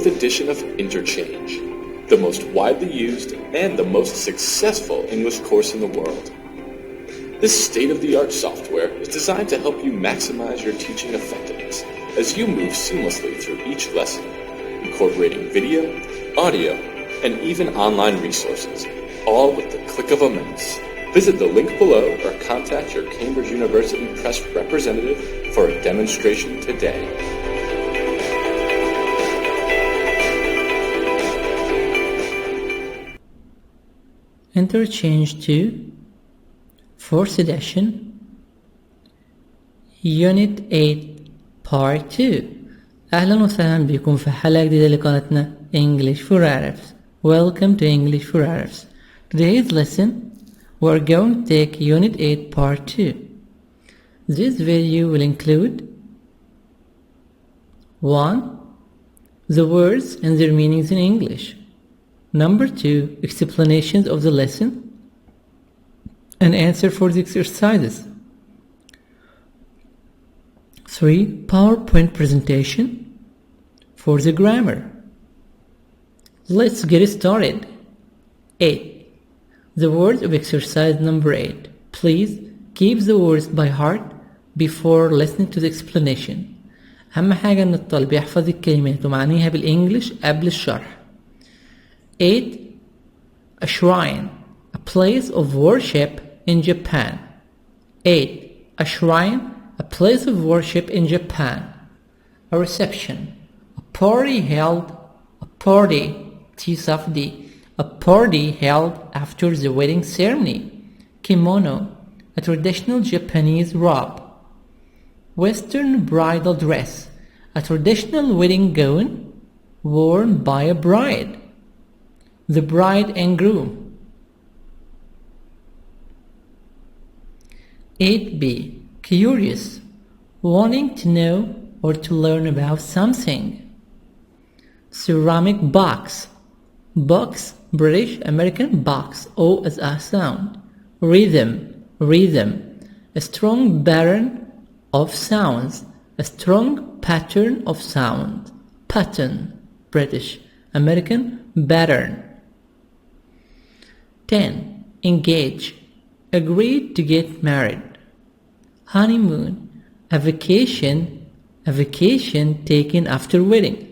4th edition of Interchange, the most widely used and the most successful English course in the world. This state-of-the-art software is designed to help you maximize your teaching effectiveness as you move seamlessly through each lesson, incorporating video, audio, and even online resources, all with the click of a mouse. Visit the link below or contact your Cambridge University Press representative for a demonstration today. Interchange 2, 4th edition, Unit 8, Part 2. أهلا وسهلا بكم في حلقة جديدة لقناتنا English for Arabs. Welcome to English for Arabs. Today's lesson, we're going to take Unit 8, Part 2. This video will include 1. The words and their meanings in English. Number 2, explanations of the lesson and answer for the exercises. 3. PowerPoint presentation for the grammar. Let's get started. 8. The words of exercise number 8. Please keep the words by heart before listening to the explanation. أهم حاجة إن الطالب يحفظ الكلمات ومعانيها بالإنجليش قبل الشرح. 8. A shrine, a place of worship in Japan. 8. A shrine, a place of worship in Japan. A reception, a party held after the wedding ceremony. Kimono, a traditional Japanese robe. Western bridal dress, a traditional wedding gown worn by a bride. The bride and groom. 8b. Curious, wanting to know or to learn about something. Ceramic box. Box, British, American box, O as a sound. Rhythm, a strong pattern of sounds, a strong pattern of sound. Pattern, British, American, pattern. 10. Engage, agreed to get married. Honeymoon, a vacation taken after wedding.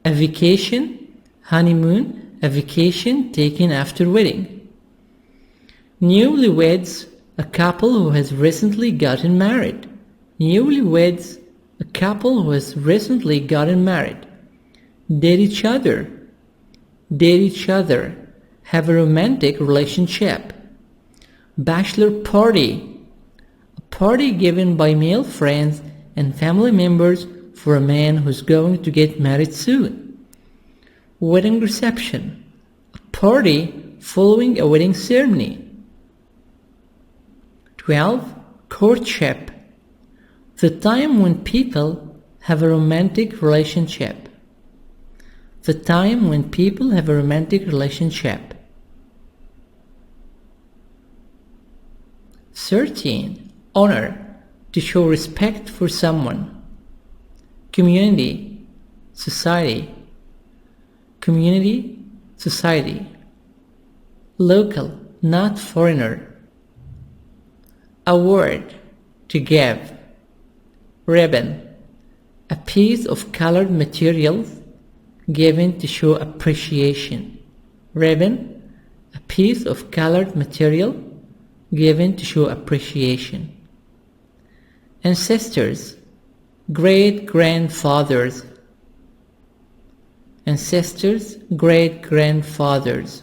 A vacation, honeymoon, a vacation taken after wedding. Newlyweds, a couple who has recently gotten married. Newlyweds, a couple who has recently gotten married. Date each other, have a romantic relationship. Bachelor party, a party given by male friends and family members for a man who's going to get married soon. Wedding reception, a party following a wedding ceremony. 12. Courtship, the time when people have a romantic relationship. The time when people have a romantic relationship. 13. Honor, to show respect for someone. Community, society. Community, society. Local, not foreigner. Award, to give. Ribbon, a piece of colored material given to show appreciation. Ribbon, a piece of colored material given to show appreciation. Ancestors, great-grandfathers. Ancestors, great-grandfathers.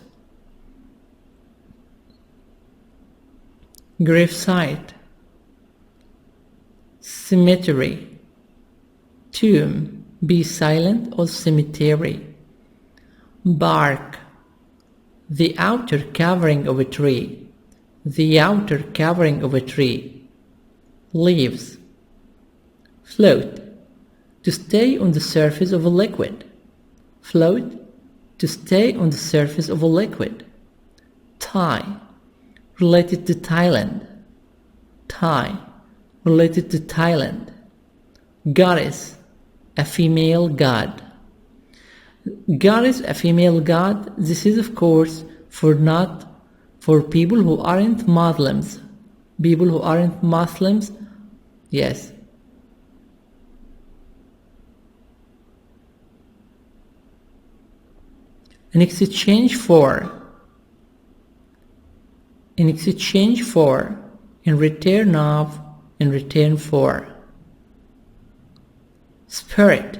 Gravesite, cemetery. Tomb, be silent or cemetery. Bark, the outer covering of a tree. The outer covering of a tree. Leaves. Float, to stay on the surface of a liquid. Float, to stay on the surface of a liquid. Thai, related to Thailand. Thai, related to Thailand. Goddess, a female god. God is a female god. This is of course for people who aren't Muslims. People who aren't Muslims, yes. In exchange for, in return of, in return for. Spirit,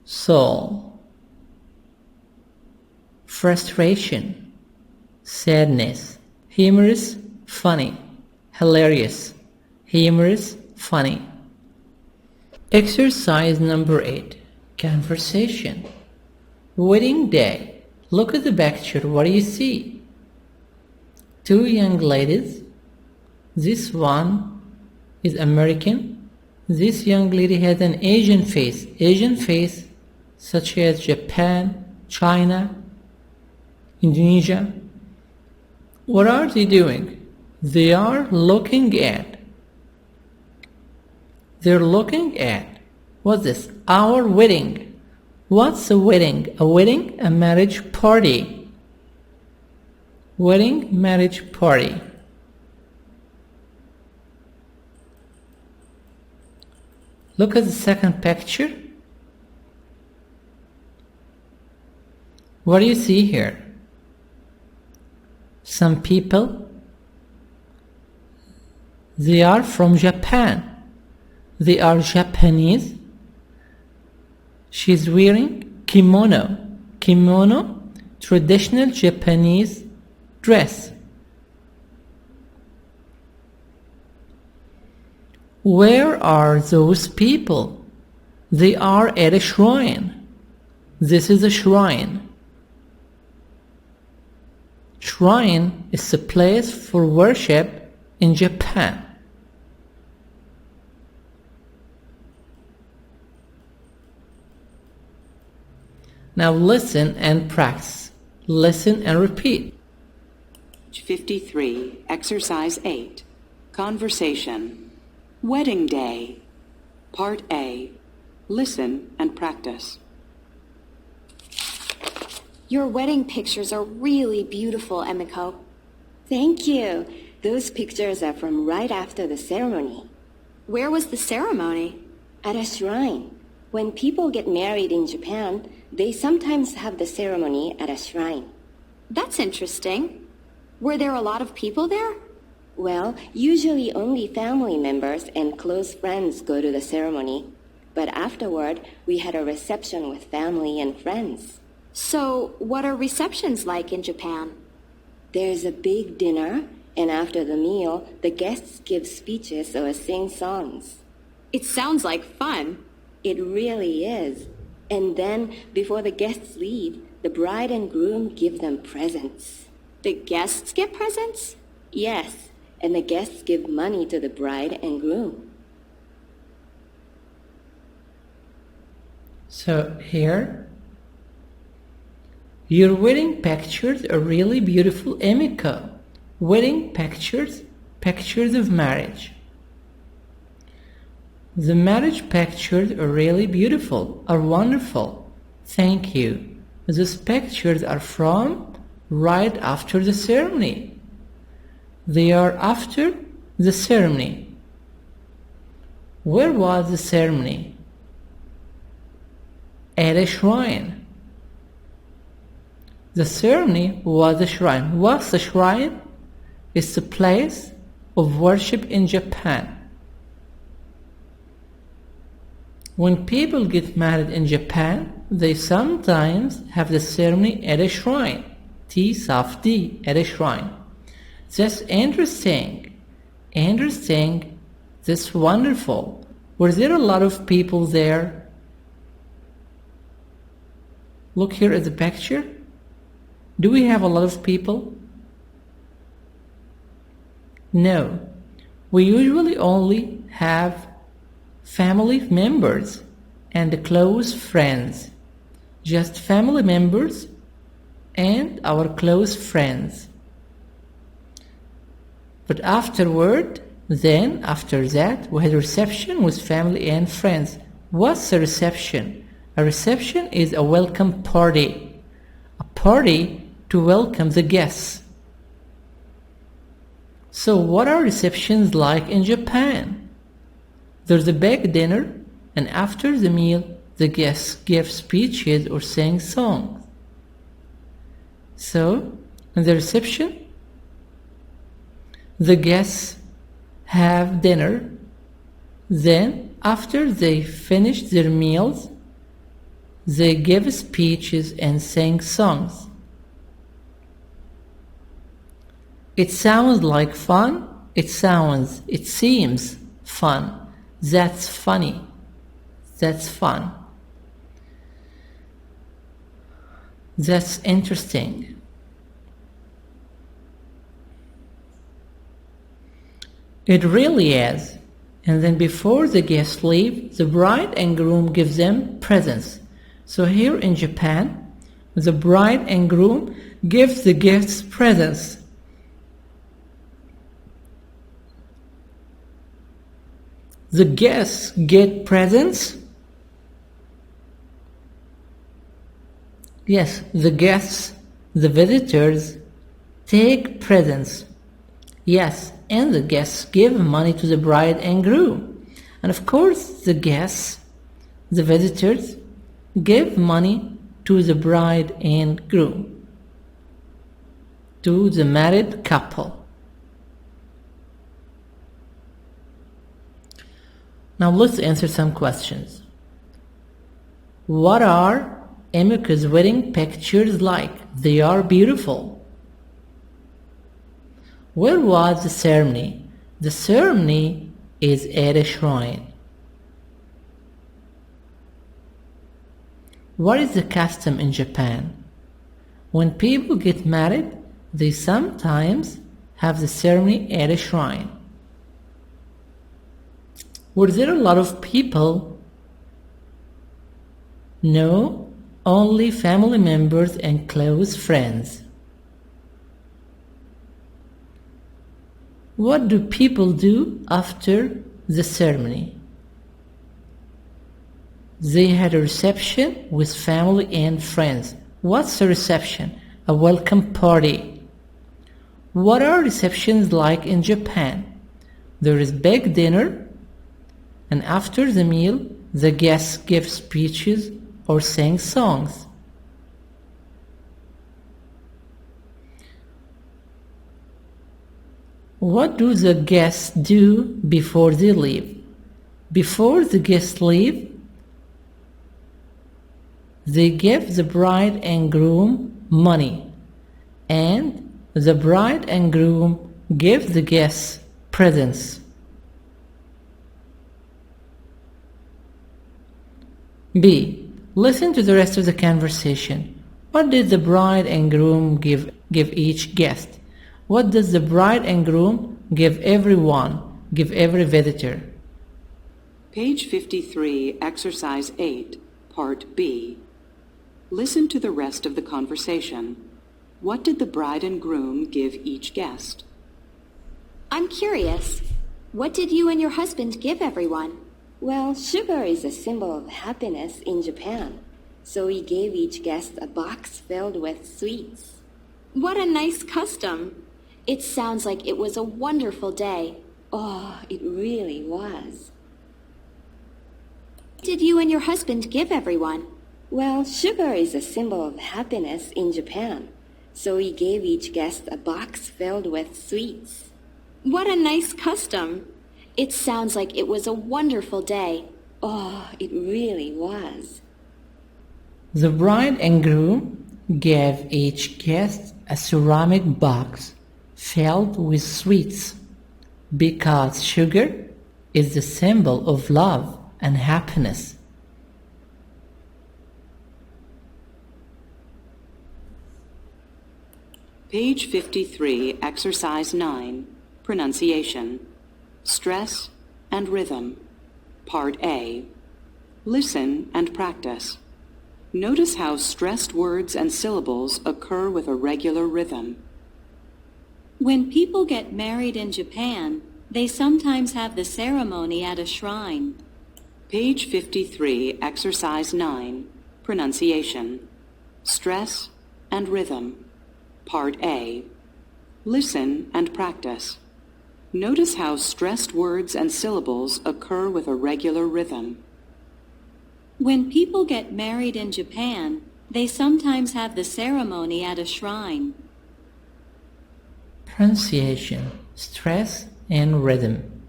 soul. Frustration, sadness. Humorous, funny. Hilarious, humorous, funny. Exercise number 8. Conversation. Wedding day. Look at the picture. What do you see? 2 young ladies. This one is American. This young lady has an Asian face. Asian face such as Japan, China, Indonesia. What are they doing? They are looking at. They're looking at. What's this? Our wedding. What's a wedding? A wedding? A marriage party. Wedding, marriage party. Look at the second picture. What do you see here? Some people. They are from Japan. They are Japanese. She's wearing kimono. Kimono, traditional Japanese dress. Where are those people? They are at a shrine. This is a shrine. Shrine is a place for worship in Japan. Now listen and practice. Listen and repeat. 53, Exercise 8, Conversation. Wedding Day. Part A. Listen and practice. Your wedding pictures are really beautiful, Emiko. Thank you. Those pictures are from right after the ceremony. Where was the ceremony? At a shrine. When people get married in Japan, they sometimes have the ceremony at a shrine. That's interesting. Were there a lot of people there? Well, usually only family members and close friends go to the ceremony. But afterward, we had a reception with family and friends. So, what are receptions like in Japan? There's a big dinner, and after the meal, the guests give speeches or sing songs. It sounds like fun. It really is. And then, before the guests leave, the bride and groom give them presents. The guests get presents? Yes, and the guests give money to the bride and groom. So here, your wedding pictures are really beautiful, Emiko. Wedding pictures, pictures of marriage. The marriage pictures are really beautiful, are wonderful. Thank you. Those pictures are from right after the ceremony. They are after the ceremony. Where was the ceremony? At a shrine. The ceremony was a shrine. What's a shrine? It's a place of worship in Japan. When people get married in Japan, they sometimes have the ceremony at a shrine. T soft D, at a shrine. That's interesting. Interesting. That's wonderful. Were there a lot of people there? Look here at the picture. Do we have a lot of people? No. We usually only have family members and close friends. Just family members and our close friends. But afterward, then after that, we had a reception with family and friends. What's a reception? A reception is a welcome party. A party to welcome the guests. So what are receptions like in Japan? There's a big dinner, and after the meal, the guests give speeches or sing songs. So, in the reception, the guests have dinner. Then, after they finish their meals, they give speeches and sing songs. It sounds like fun. It seems fun. That's funny. That's fun. That's interesting. It really is. And then before the guests leave, the bride and groom give them presents. So here in Japan, the bride and groom give the guests presents. The guests get presents. Yes, the guests, the visitors, take presents. Yes, and the guests give money to the bride and groom. And of course, the guests, the visitors, give money to the bride and groom, to the married couple. Now let's answer some questions. What are Emika's wedding pictures like? They are beautiful. Where was the ceremony? The ceremony is at a shrine. What is the custom in Japan? When people get married, they sometimes have the ceremony at a shrine. Were there a lot of people? No. Only family members and close friends. What do people do after the ceremony? They had a reception with family and friends. What's a reception? A welcome party. What are receptions like in Japan? There is big dinner, and after the meal, the guests give speeches or sing songs. What do the guests do before they leave? Before the guests leave, they give the bride and groom money, and the bride and groom give the guests presents. B. Listen to the rest of the conversation. What did the bride and groom give each guest? What does the bride and groom give every visitor? Page 53, Exercise 8, Part B. Listen to the rest of the conversation. What did the bride and groom give each guest? I'm curious. What did you and your husband give everyone? Well, sugar is a symbol of happiness in Japan, so we gave each guest a box filled with sweets. What a nice custom! It sounds like it was a wonderful day. Oh, it really was. What did you and your husband give everyone? Well, sugar is a symbol of happiness in Japan, so we gave each guest a box filled with sweets. What a nice custom! It sounds like it was a wonderful day. Oh, it really was. The bride and groom gave each guest a ceramic box filled with sweets because sugar is the symbol of love and happiness. Page 53, Exercise 9, Pronunciation. Stress and Rhythm. Part A. Listen and practice. Notice how stressed words and syllables occur with a regular rhythm. When people get married in Japan, they sometimes have the ceremony at a shrine. Page 53, Exercise 9, Pronunciation, Stress and Rhythm, Part A. Listen and practice. Notice how stressed words and syllables occur with a regular rhythm. When people get married in Japan, they sometimes have the ceremony at a shrine. Pronunciation, stress and rhythm.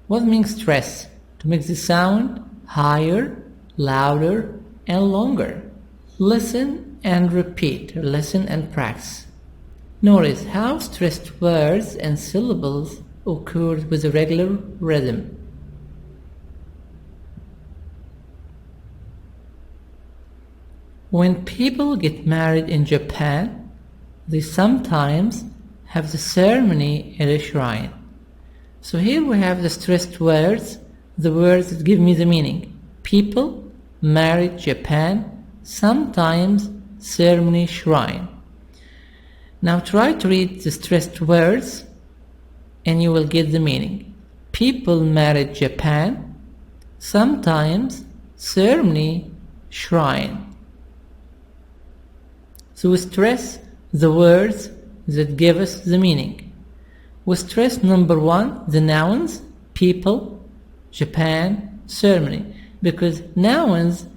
What means stress? To make the sound higher, louder and longer. Listen and repeat. Listen and practice. Notice how stressed words and syllables occur with a regular rhythm. When people get married in Japan, they sometimes have the ceremony at a shrine. So here we have the stressed words, the words that give me the meaning. People, married, Japan, sometimes, ceremony, shrine. Now try to read the stressed words and you will get the meaning. People, married, Japan, sometimes, ceremony, shrine. So we stress the words that give us the meaning. We stress number one, the nouns, people, Japan, ceremony, because nouns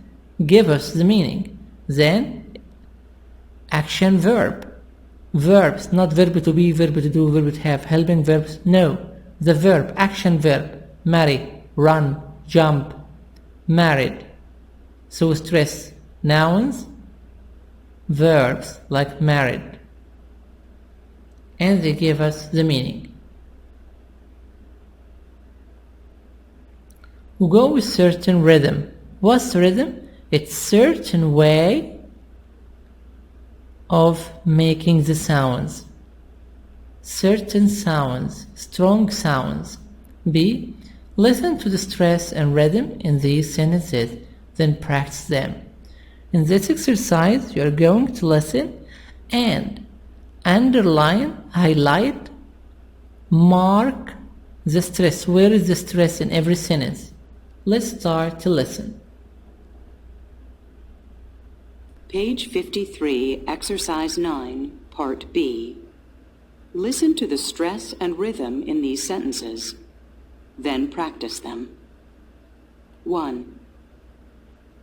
give us the meaning. Then, action verb. Verbs, not verb to be, verb to do, verb to have, helping verbs, no. The verb, action verb, marry, run, jump, married. So we stress nouns, verbs like married, and they give us the meaning. We go with certain rhythm. What's rhythm? It's certain way of making the sounds. Certain sounds, strong sounds. B. Listen to the stress and rhythm in these sentences, then practice them. In this exercise, you are going to listen and underline, highlight, mark the stress. Where is the stress in every sentence? Let's start to listen. Page 53, Exercise 9, Part B. Listen to the stress and rhythm in these sentences. Then practice them. 1.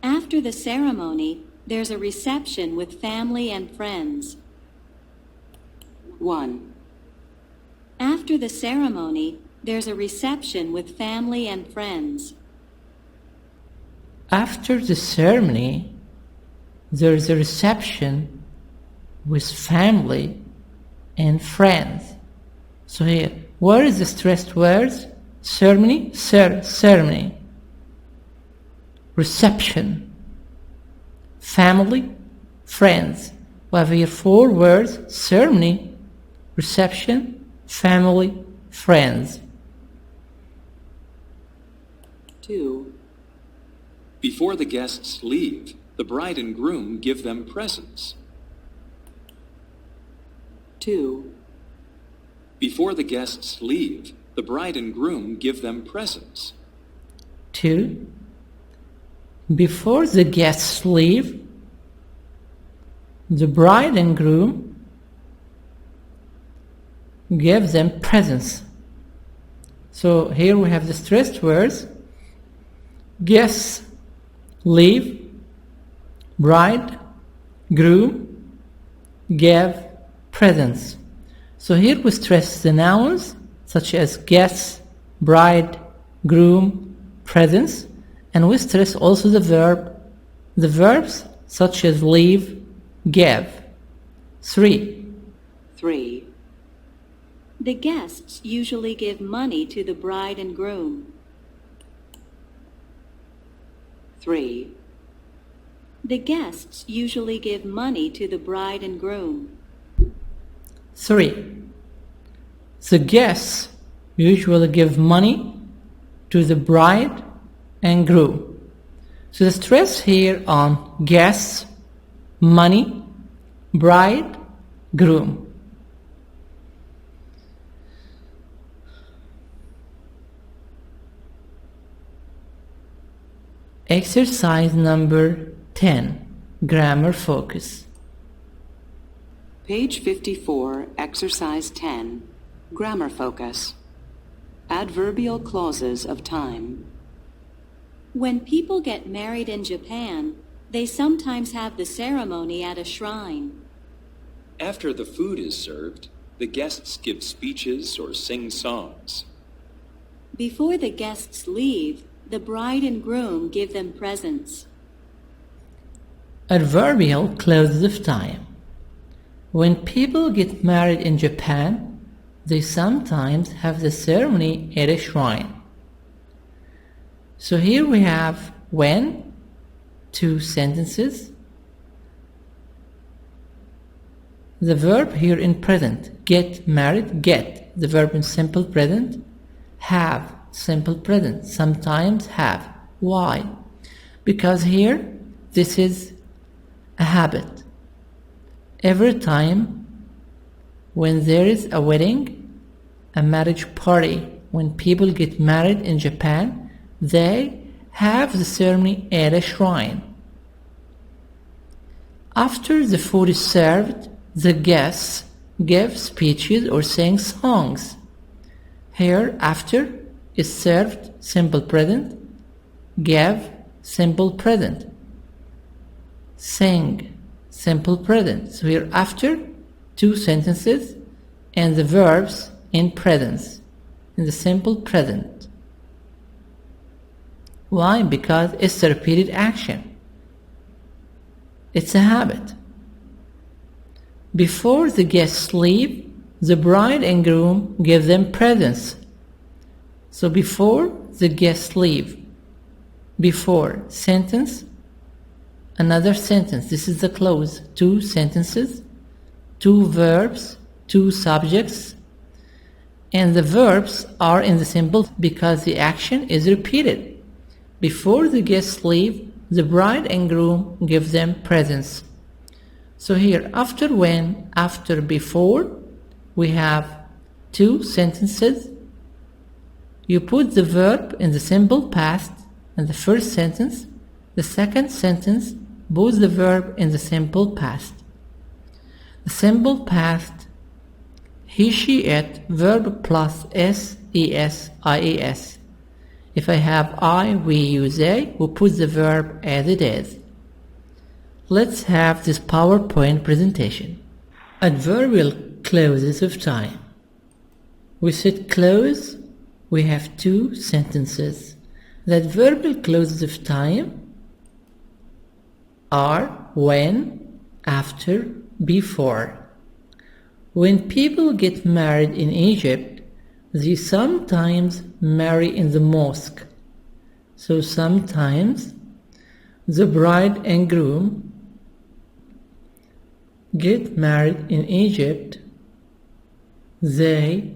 After the ceremony, there's a reception with family and friends. 1. After the ceremony, there's a reception with family and friends. After the ceremony, there is a reception with family and friends. So here, where is the stressed words? Ceremony, ceremony. Reception, family, friends. We have here 4 words: ceremony, reception, family, friends. 2. Before the guests leave, the bride and groom give them presents. 2. Before the guests leave, the bride and groom give them presents. 2. Before the guests leave, the bride and groom give them presents. So here we have the stressed words: guests, leave, bride, groom, give presents. So here we stress the nouns such as guests, bride, groom, presents, and we stress also the verbs such as leave, give. 3. 3. The guests usually give money to the bride and groom. 3. The guests usually give money to the bride and groom. 3. The guests usually give money to the bride and groom. So the stress here on guests, money, bride, groom. Exercise number 10. Grammar focus. Page 54, Exercise 10, Grammar Focus. Adverbial clauses of time. When people get married in Japan, they sometimes have the ceremony at a shrine. After the food is served, the guests give speeches or sing songs. Before the guests leave, the bride and groom give them presents. Adverbial clauses of time. When people get married in Japan, they sometimes have the ceremony at a shrine. So here we have when, 2 sentences. The verb here in present, get married, get, the verb in simple present, have, simple present, sometimes have. Why? Because here, this is a habit. Every time when there is a wedding, a marriage party, when people get married in Japan, they have the ceremony at a shrine. After the food is served, the guests give speeches or sing songs. Here, after is served, simple present, give, simple present, sing, simple present. So here, after, 2 sentences, and the verbs in presence, in the simple present. Why? Because it's a repeated action. It's a habit. Before the guests leave, the bride and groom give them presents. So before the guests leave, before, sentence, another sentence. This is the clause. 2 sentences, 2 verbs, 2 subjects, and the verbs are in the simple because the action is repeated. Before the guests leave, the bride and groom give them presents. So here, after when, after before, we have 2 sentences. You put the verb in the simple past in the first sentence, the second sentence, both the verb in the simple past. The simple past, he, she, it, verb plus s, es, ies. If I have I, we, you, they, we put the verb as it is. Let's have this PowerPoint presentation. Adverbial clauses of time. We said clause, we have 2 sentences. The adverbial clauses of time are when, after, before. When people get married in Egypt, they sometimes marry in the mosque. So sometimes the bride and groom get married in Egypt, they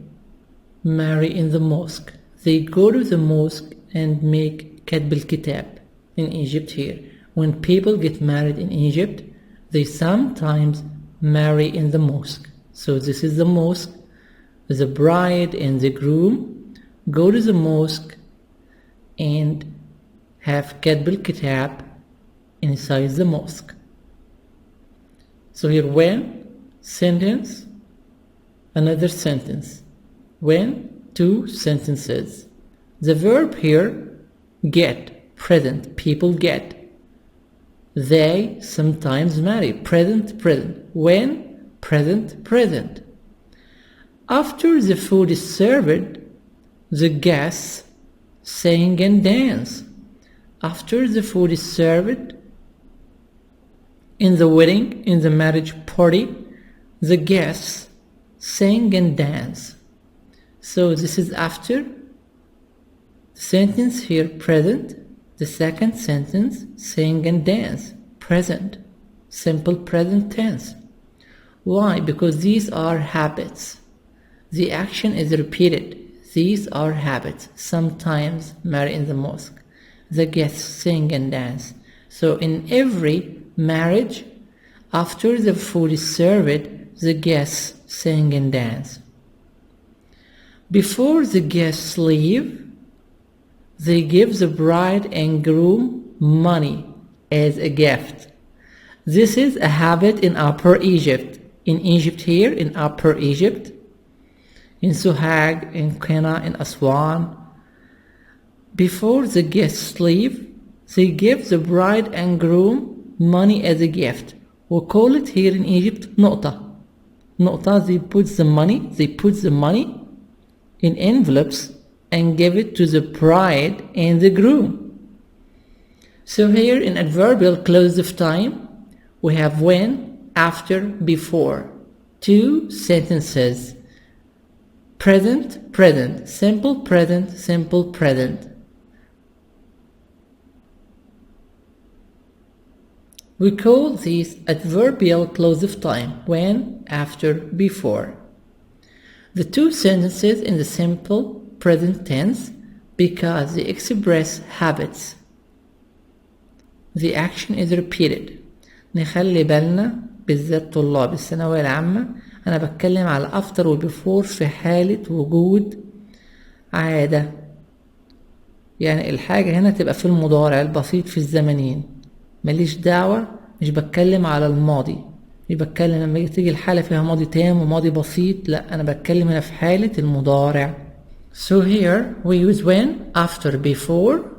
marry in the mosque. They go to the mosque and make Katb al-Kitab in Egypt here. When people get married in Egypt, they sometimes marry in the mosque. So this is the mosque. The bride and the groom go to the mosque and have Katb al-Kitab inside the mosque. So here when, sentence, another sentence. When, 2 sentences. The verb here, get, present, people get. They sometimes marry, present, present. When, present, present. After the food is served, the guests sing and dance. After the food is served, in the wedding, in the marriage party, the guests sing and dance. So this is after. The sentence here, present. The second sentence, sing and dance, present. Simple present tense. Why? Because these are habits. The action is repeated. These are habits. Sometimes marry in the mosque. The guests sing and dance. So in every marriage, after the food is served, the guests sing and dance. Before the guests leave, they give the bride and groom money as a gift. This is a habit in Upper Egypt. In Egypt here, in Upper Egypt, in Sohag, in Kena, in Aswan. Before the guests leave, they give the bride and groom money as a gift. We call it here in Egypt نقطة. نقطة, they put the money in envelopes and give it to the bride and the groom. So here in adverbial clause of time, we have when, after, before. 2 sentences. Present, present, simple present, simple present. We call these adverbial clause of time, when, after, before. The 2 sentences in the simple present tense because they express habits. The action is repeated. نخلي بالنا بالذات طلاب الثانوية العامة، أنا بتكلم على after و before في حالة وجود عادة. يعني الحاجة هنا تبقى في المضارع البسيط في الزمنين، ماليش دعوة، مش بتكلم على الماضي، مش بتكلم لما تيجي الحالة فيها ماضي تام وماضي بسيط، لا أنا بتكلم هنا في حالة المضارع. So here we use when, after, before.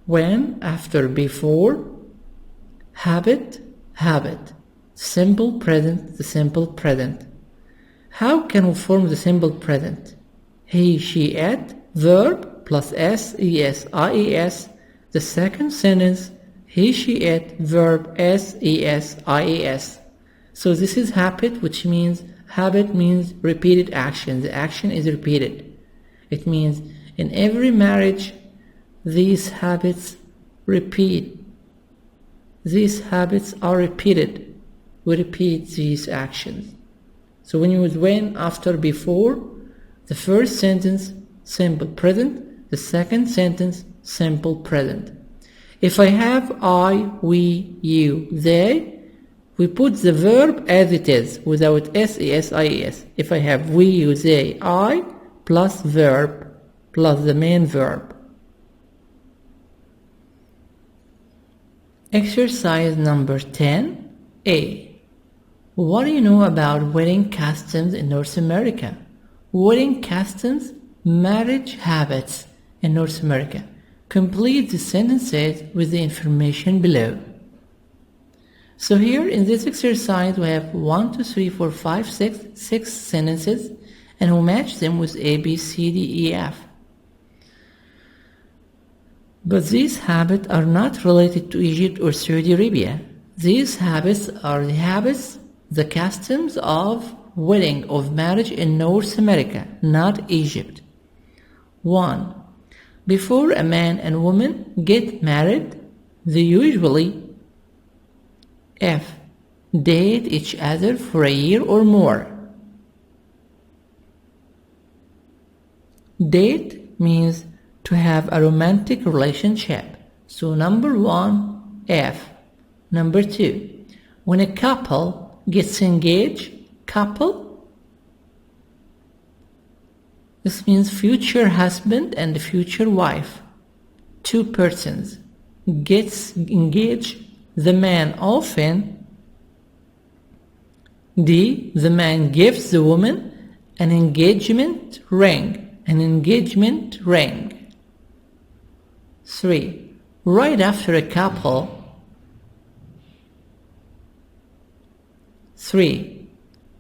When, after, before. Habit, habit. Simple present, the simple present. How can we form the simple present? He, she, it, verb plus s, es, ies. The second sentence, he, she, it, verb s, es, ies. So this is habit, which means habit means repeated action. The action is repeated. It means in every marriage, these habits repeat. These habits are repeated. We repeat these actions. So when you use when, after, before, the first sentence, simple present. The second sentence, simple present. If I have I, we, you, they, we put the verb as it is, without s, es, ies. If I have we, you, they, I, plus verb, plus the main verb. Exercise number 10A. What do you know about wedding customs in North America? Wedding customs, marriage habits in North America. Complete the sentences with the information below. So here in this exercise we have 1, 2, 3, 4, 5, 6 sentences, and we match them with A, B, C, D, E, F. But these habits are not related to Egypt or Saudi Arabia. These habits are the customs of wedding, of marriage in North America, not Egypt. 1. Before a man and woman get married, they usually F. Date each other for a year or more. Date means to have a romantic relationship. So number 1, F. Number 2, when a couple gets engaged, couple, this means future husband and future wife. 2 persons gets engaged. The man often, D. The man gives the woman an engagement ring. An engagement ring. 3. Right after a couple. 3.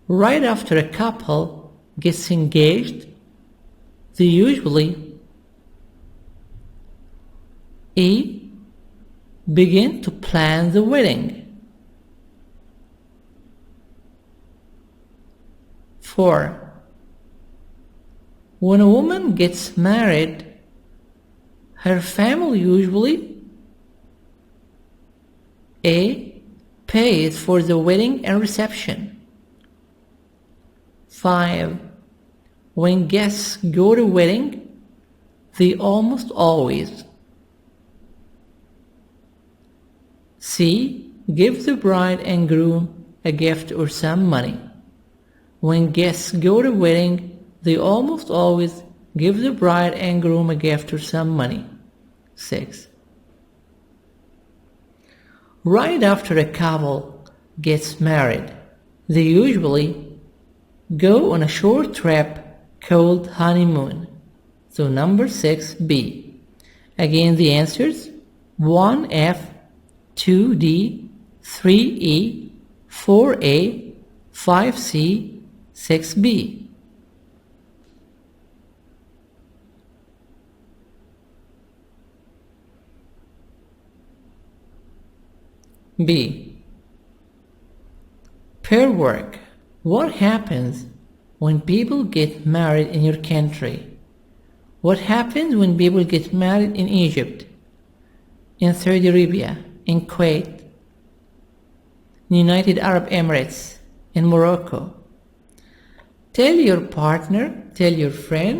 Right after a couple gets engaged, they usually E. Begin to plan the wedding. 4. When a woman gets married, her family usually A. Pays for the wedding and reception. 5. When guests go to wedding, they almost always C. Give the bride and groom a gift or some money. When guests go to wedding, they almost always Give the bride and groom a gift or some money. 6. Right after a couple gets married, they usually go on a short trip called honeymoon. So number 6B. Again the answers: 1F, 2D, 3E, 4A, 5C, 6B. B. Pair work. What happens when people get married in your country? What happens when people get married in Egypt, in Saudi Arabia, in Kuwait, in United Arab Emirates, in Morocco? Tell your partner, tell your friend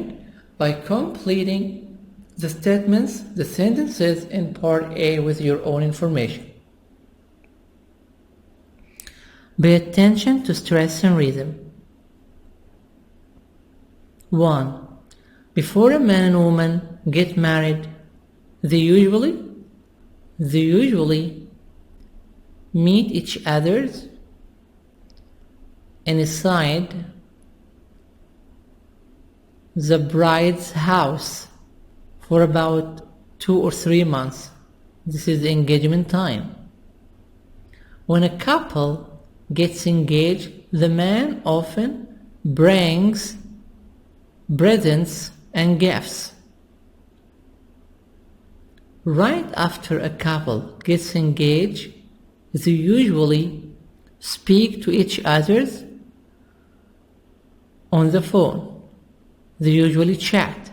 by completing the statements, the sentences in part A with your own information. Pay attention to stress and rhythm. 1. Before a man and woman get married, they usually meet each other inside the bride's house for about 2 or 3 months. This is the engagement time. When a couple gets engaged, the man often brings presents and gifts. Right after a couple gets engaged, they usually speak to each other on the phone. They usually chat.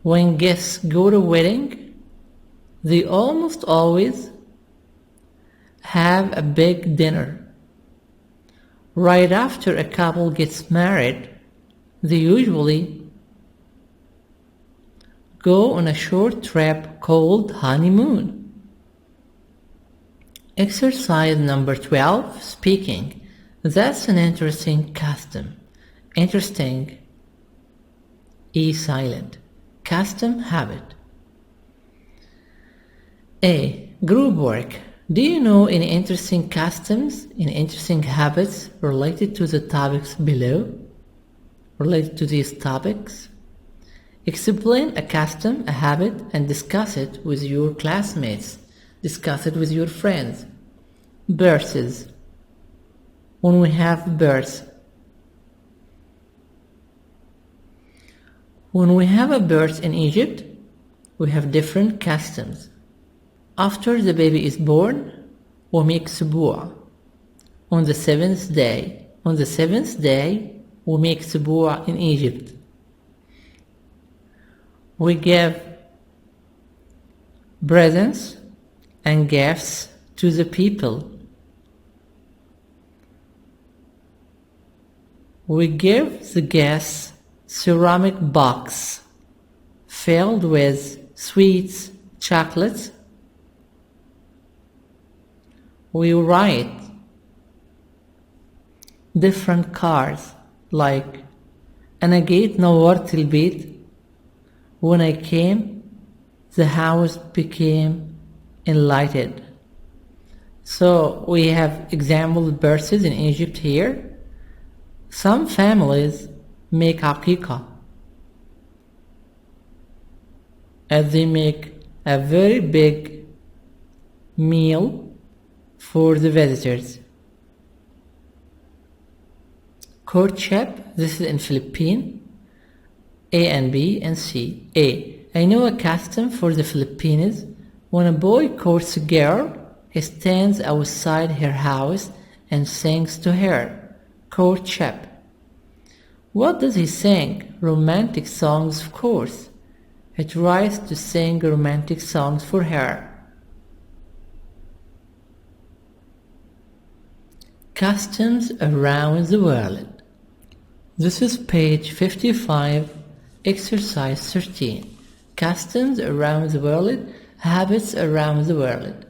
When guests go to a wedding, they almost always have a big dinner. Right after a couple gets married, they usually go on a short trip called honeymoon. Exercise number 12, speaking. That's an interesting custom. Interesting, E silent. Custom, habit. A. Group work. Do you know any interesting customs, any interesting habits related to the topics below? Related to these topics? Explain a custom, a habit, and discuss it with your classmates. Discuss it with your friends. Births. When we have births. When we have a birth in Egypt, we have different customs. After the baby is born, we make سبوع. On the 7th day. On the 7th day, we make سبوع in Egypt. We give presents and gifts to the people. We give the guests ceramic box filled with sweets, chocolates. We write different cards like أنا جيت نورت البيت. When I came, the house became enlightened. So we have example verses in Egypt here. Some families make عقيقة, and they make a very big meal for the visitors. Courtship, this is in Philippines. A and B and C. A. I know a custom for the Filipinos. When a boy courts a girl, he stands outside her house and sings to her. Courtship. What does he sing? Romantic songs, of course. He tries to sing romantic songs for her. Customs around the world. This is page 55, exercise 13. Customs around the world, habits around the world.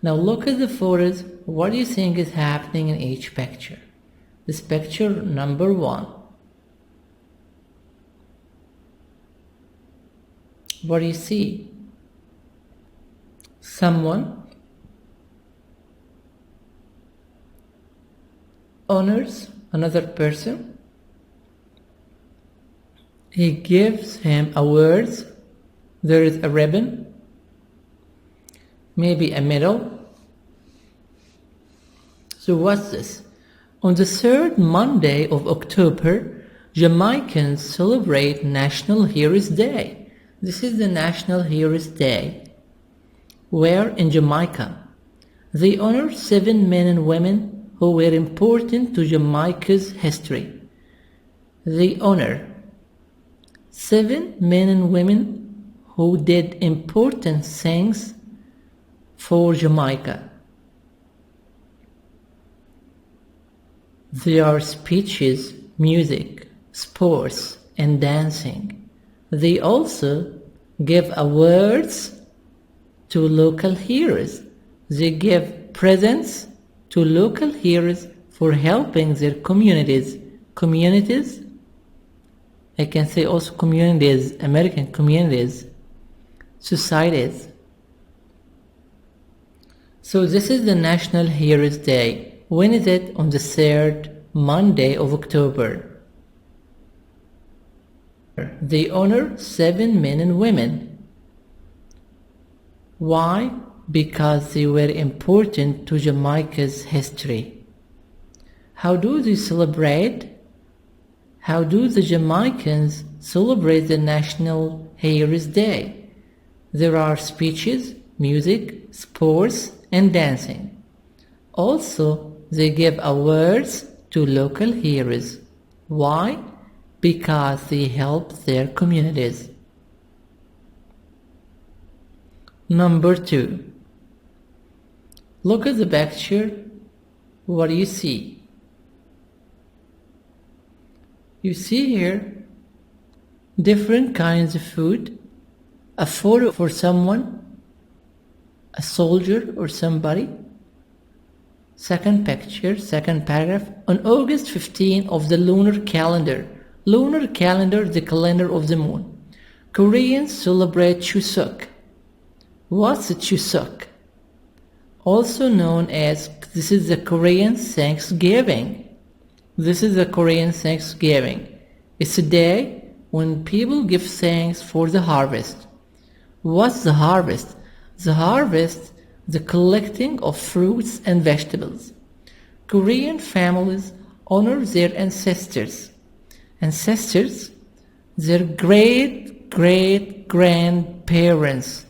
Now look at the photos. What do you think is happening in each picture? This picture number 1. What do you see? Someone honors another person. He gives him awards. There is a ribbon, maybe a medal. So what's this? On the third Monday of October, Jamaicans celebrate National Heroes Day. This is the National Heroes Day. Where in Jamaica? They honor 7 men and women who were important to Jamaica's history. They honor 7 men and women who did important things for Jamaica. There are speeches, music, sports, and dancing. They also give awards to local heroes. They give presents to local heroes for helping their communities. Communities, I can say also communities, American communities, societies. So this is the National Heroes Day. When is it? On the third Monday of October. They honor 7 men and women. Why? Because they were important to Jamaica's history. How do they celebrate? How do the Jamaicans celebrate the National Heroes Day? There are speeches, music, sports, and dancing. Also, they give awards to local heroes. Why? Because they help their communities. Number 2. Look at the picture. What do you see? You see here different kinds of food. A photo for someone, a soldier or somebody. Second picture, second paragraph. On August 15 of the lunar calendar. Lunar calendar, the calendar of the moon. Koreans celebrate Chuseok. What's a Chuseok? Also known as, this is the Korean Thanksgiving. This is the Korean Thanksgiving. It's a day when people give thanks for the harvest. What's the harvest? The harvest, the collecting of fruits and vegetables. Korean families honor their ancestors. Ancestors, their great-great-grandparents,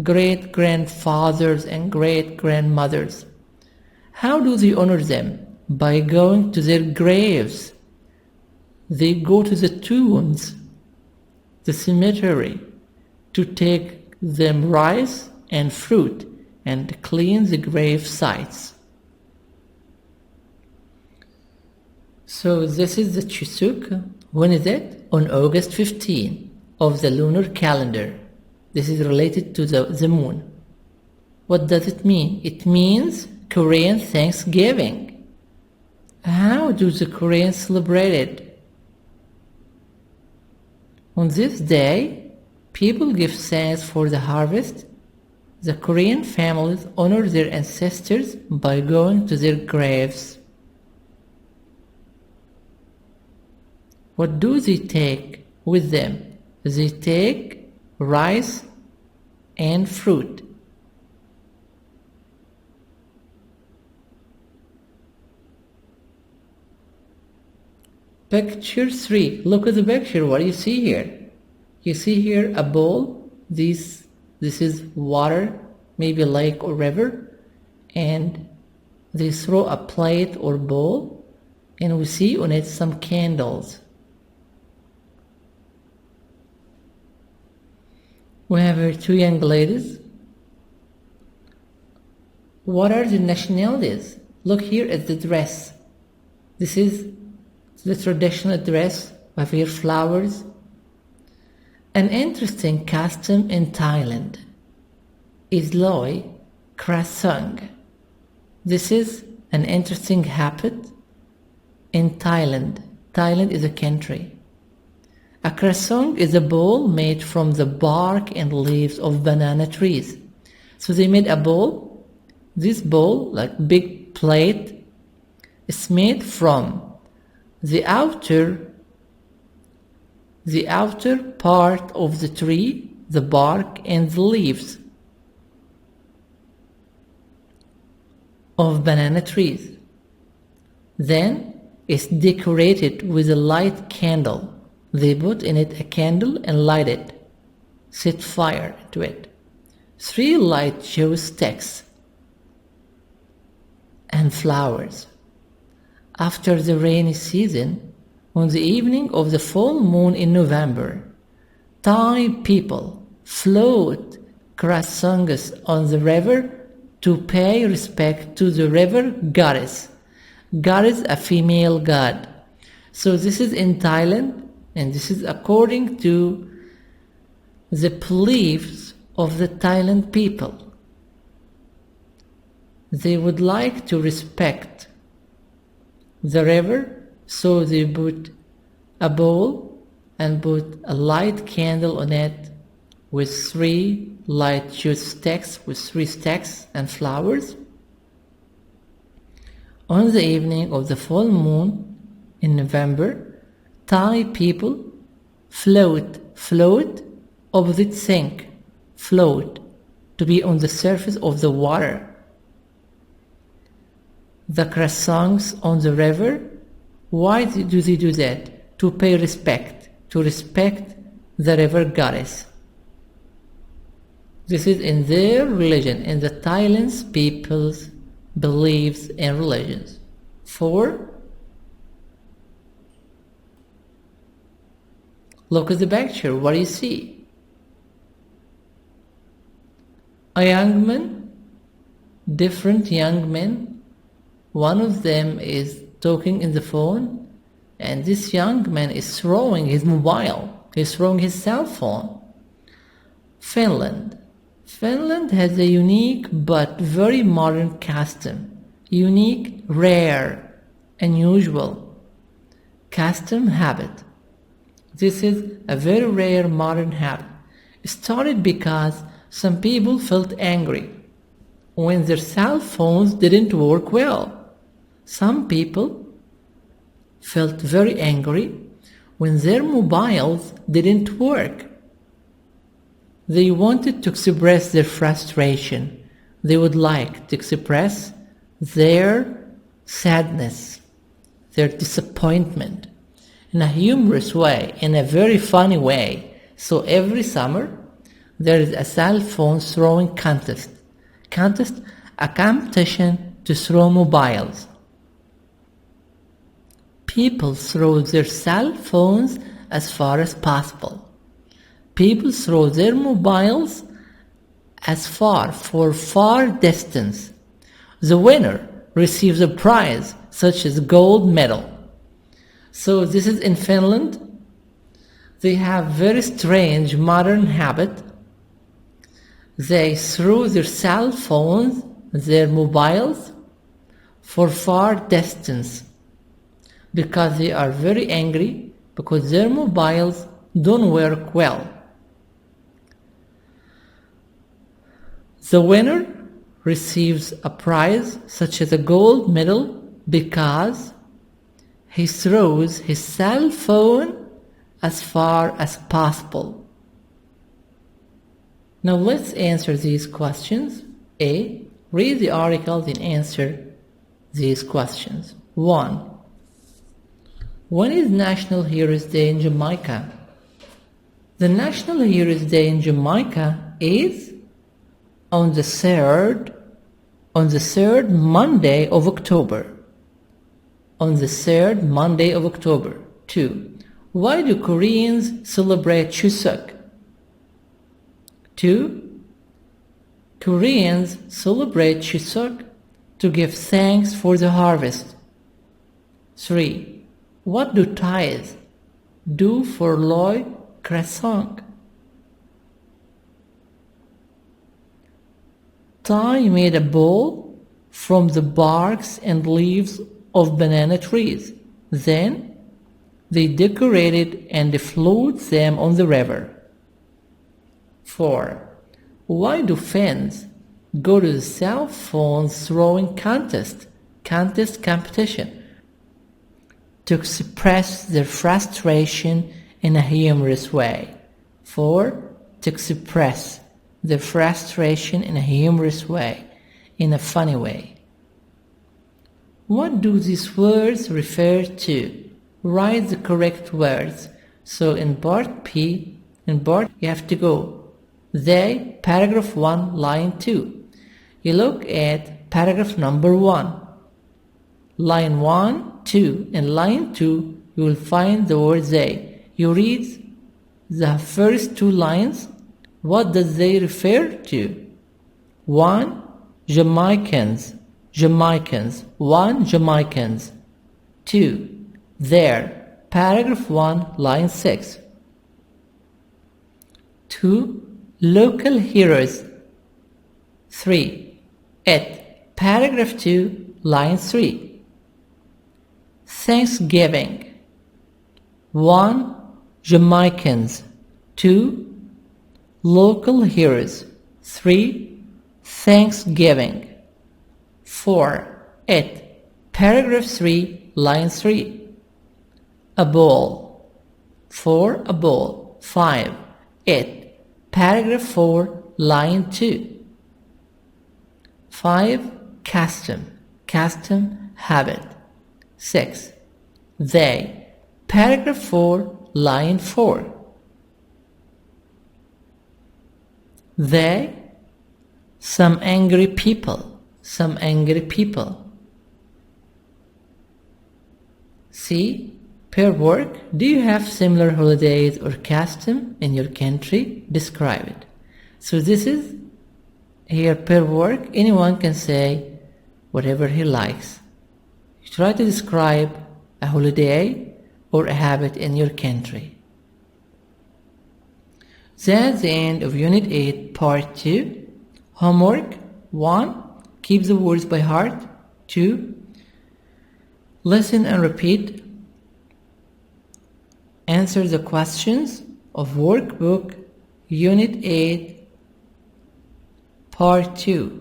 great-grandfathers and great-grandmothers. How do they honor them? By going to their graves. They go to the tombs, the cemetery, to take them rice and fruit and clean the grave sites. So this is the Chuseok. When is it? On August 15 of the lunar calendar. This is related to the moon. What does it mean? It means Korean Thanksgiving. How do the Koreans celebrate it? On this day, people give thanks for the harvest. The Korean families honor their ancestors by going to their graves. What do they take with them? They take rice and fruit. Picture 3. Look at the picture. What do you see here? You see here a bowl. This is water, maybe lake or river, and they throw a plate or bowl, and we see on it some candles. We have here 2 young ladies. What are the nationalities? Look here at the dress. This is the traditional dress. We have here flowers. An interesting custom in Thailand is Loy Krathong. This is an interesting habit in Thailand. Thailand is a country. A croissant is a bowl made from the bark and leaves of banana trees. So they made a bowl. This bowl, like big plate, is made from the outer part of the tree, the bark and the leaves of banana trees. Then it's decorated with a light candle. They put in it a candle and light it, set fire to it. 3 light show sticks and flowers. After the rainy season, on the evening of the full moon in November, Thai people float croissants on the river to pay respect to the river goddess. Goddess, a female god. So this is in Thailand, and this is according to the beliefs of the Thailand people. They would like to respect the river, so they put a bowl and put a light candle on it with 3 light juice sticks, with 3 sticks and flowers. On the evening of the full moon in November, Thai people float, opposite sink, float, to be on the surface of the water. The croissants on the river, why do they do that? To pay respect, to respect the river goddess. This is in their religion, in the Thailand's people's beliefs and religions. 4. Look at the picture. What do you see? A young man, different young men. One of them is talking in the phone, and this young man is throwing his mobile. He's throwing his cell phone. Finland. Finland has a unique but very modern custom. Unique, rare, unusual custom habit. This is a very rare modern habit. It started because some people felt angry when their cell phones didn't work well. Some people felt very angry when their mobiles didn't work. They wanted to express their frustration. They would like to express their sadness, their disappointment, in a humorous way, in a very funny way. So every summer, there is a cell phone throwing contest, a competition to throw mobiles. People throw their cell phones as far as possible. People throw their mobiles as far distance. The winner receives a prize such as gold medal. So this is in Finland. They have very strange modern habit. They throw their cell phones, their mobiles, for far distance because they are very angry because their mobiles don't work well. The winner receives a prize such as a gold medal because he throws his cell phone as far as possible. Now let's answer these questions. A. Read the articles and answer these questions. 1. When is National Heroes Day in Jamaica? The National Heroes Day in Jamaica is on the third Monday of October. On the third Monday of October. 2. Why do Koreans celebrate Chuseok? 2. Koreans celebrate Chuseok to give thanks for the harvest. 3. What do Thais do for Loy Krathong? Thai made a bowl from the barks and leaves of banana trees. Then They decorated and floated them on the river. 4. Why do fans go to the cell phone throwing contest competition? To express their frustration in a humorous way. 4. To express their frustration in a humorous way, in a funny way. What do these words refer to? Write the correct words. So in part P, you have to go. They, paragraph 1, line 2. You look at paragraph number 1. Line 1, 2, and line 2, you will find the word they. You read the first 2 lines. What does they refer to? 1. Jamaicans. 1. Jamaicans. 2. There. Paragraph 1, line 6. 2. Local heroes. 3. It. Paragraph 2, line 3. Thanksgiving. 1. Jamaicans. 2. Local heroes. 3. Thanksgiving. 4. It. Paragraph 3, line 3. A bowl. 4. A bowl. 5. It. Paragraph 4, line 2. 5. Custom, habit. 6. They. Paragraph 4, line 4. They. Some angry people. C. Pair work. Do you have similar holidays or custom in your country? Describe it. So this is here pair work. Anyone can say whatever he likes. You try to describe a holiday or a habit in your country. That's the end of Unit 8, Part 2. Homework. 1. Keep the words by heart. 2. Listen and repeat. Answer the questions of Workbook Unit 8, Part 2.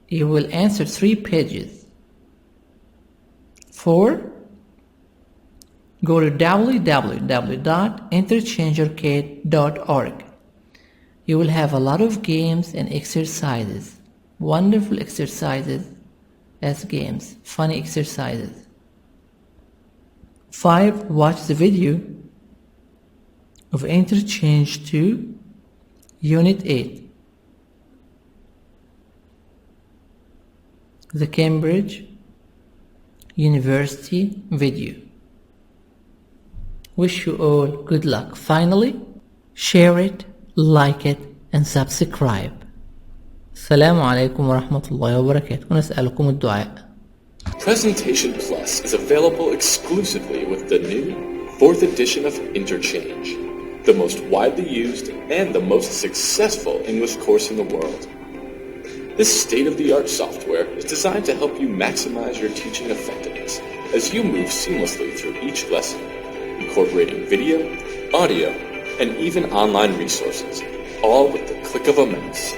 You will answer 3 pages. 4. Go to www.interchangearcade.org. You will have a lot of games and exercises. Wonderful exercises as games. Funny exercises. 5. Watch the video of Interchange 2, Unit 8. The Cambridge University video. Wish you all good luck. Finally, share it, like it, and subscribe. السلام عليكم ورحمة الله وبركاته ونسألكم الدعاء. Presentation Plus is available exclusively with the new 4th edition of Interchange, the most widely used and the most successful English course in the world. This state-of-the-art software is designed to help you maximize your teaching effectiveness as you move seamlessly through each lesson, incorporating video, audio, and even online resources, all with the click of a mouse.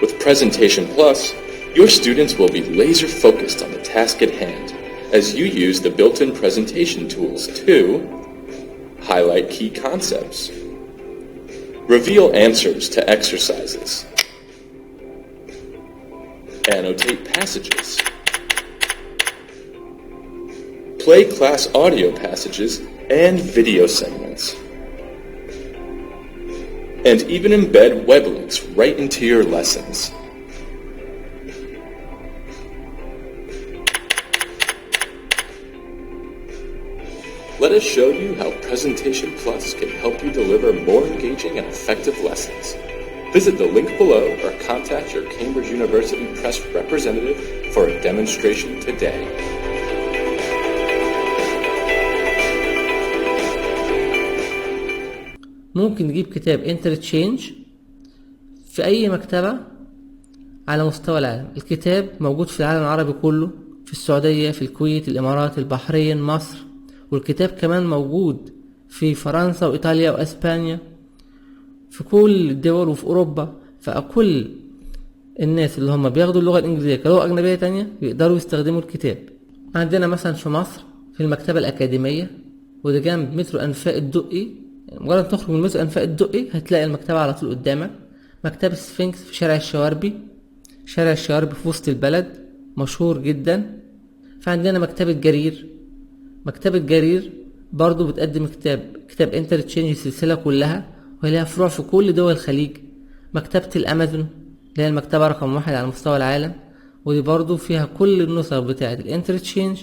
With Presentation Plus, your students will be laser-focused on the task at hand as you use the built-in presentation tools to highlight key concepts, reveal answers to exercises, annotate passages, play class audio passages and video segments, and even embed web links right into your lessons. Let us show you how Presentation Plus can help you deliver more engaging and effective lessons. Visit the link below or contact your Cambridge University Press representative for a demonstration today. ممكن نجيب كتاب انترتشينج في أي مكتبة على مستوى العالم. الكتاب موجود في العالم العربي كله، في السعودية، في الكويت، الإمارات، البحرين، مصر، والكتاب كمان موجود في فرنسا وإيطاليا وأسبانيا، في كل الدول وفي أوروبا. فكل الناس اللي هم بياخدوا اللغة الإنجليزية كلغة أجنبية تانية يقدروا يستخدموا الكتاب. عندنا مثلا في مصر في المكتبة الأكاديمية، وده جنب مترو أنفاق الدقي، يعني مجرد تخرج من مترو أنفاق الدقي هتلاقي المكتبة على طول قدامك. مكتبة سفنكس في شارع الشواربي، شارع الشواربي في وسط البلد مشهور جدا. فعندنا مكتبة جرير، مكتبة جرير برضو بتقدم كتاب انترتشينج السلسلة كلها، وهي لها فروع في كل دول الخليج. مكتبة الامازون اللي هي المكتبة رقم 1 على مستوى العالم، ودي برضو فيها كل النسخ بتاعة الانترتشينج